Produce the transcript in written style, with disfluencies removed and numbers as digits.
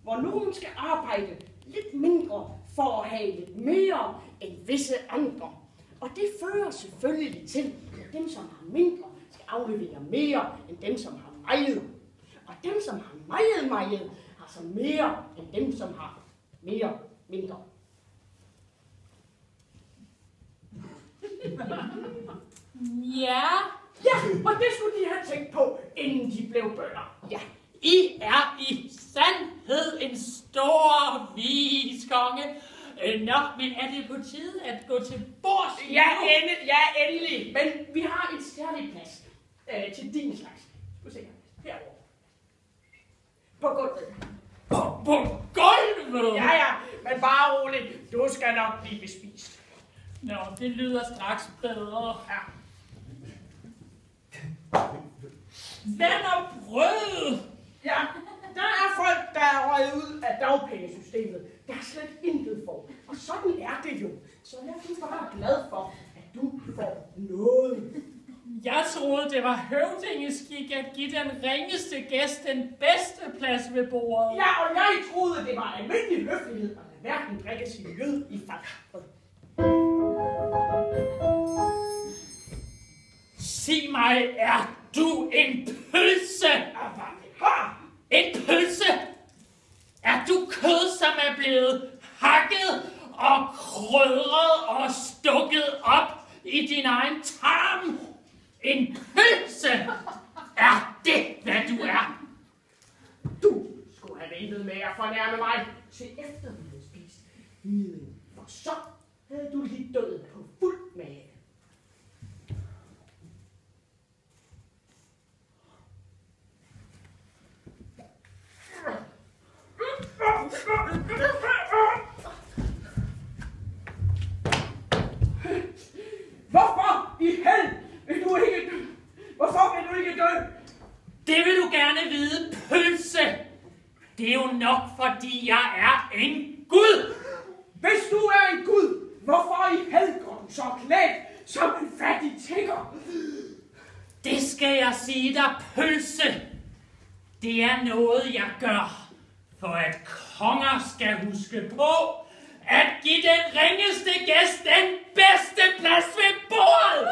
hvor nogen skal arbejde lidt mindre for at have lidt mere end visse andre. Og det fører selvfølgelig til, at dem, som har mindre, skal aflevere mere end dem, som har meget. Og dem, som har meget, har så mere end dem, som har mindre. Ja. Ja, og det skulle de have tænkt på, inden de blev bønder. Ja. I er i sandhed en stor viskonge. Nå, men er det på tide at gå til bords? Ja, endelig. Men vi har en særlig plads til din slags. Du se herovre. På gulvet. På gulvet? Ja, men bare rolig. Du skal nok blive bespist. Nå, det lyder straks bedre. Ja. Vand og brød! Ja, der er folk, der er røget ud af dagpengesystemet. Der er slet intet for. Og sådan er det jo. Så jeg er bare glad for, at du får noget. Jeg troede, det var høvdingeskik at give den ringeste gæst den bedste plads ved bordet. Ja, og jeg troede, det var almindelig høflighed at lade hverken drikke sin jød i fald. Sig mig, er du en pølse? En pølse? Er du kød, som er blevet hakket og krydret og stukket op i din egen tarm? En pølse? Er det, hvad du er? Du skulle have ventet med at fornærme mig til efter vi havde spist middagen, for så havde du lidt død på fuld mage. Hvorfor i hel vil du ikke dø? Hvorfor vil du ikke dø? Det vil du gerne vide, pølse. Det er jo nok, fordi jeg er en gud. Hvis du er en gud, hvorfor i hel går du så klædt som en fattig tigger? Det skal jeg sige dig, pølse. Det er noget, jeg gør, for at konger skal huske på at give den ringeste gæst den bedste plads ved bordet.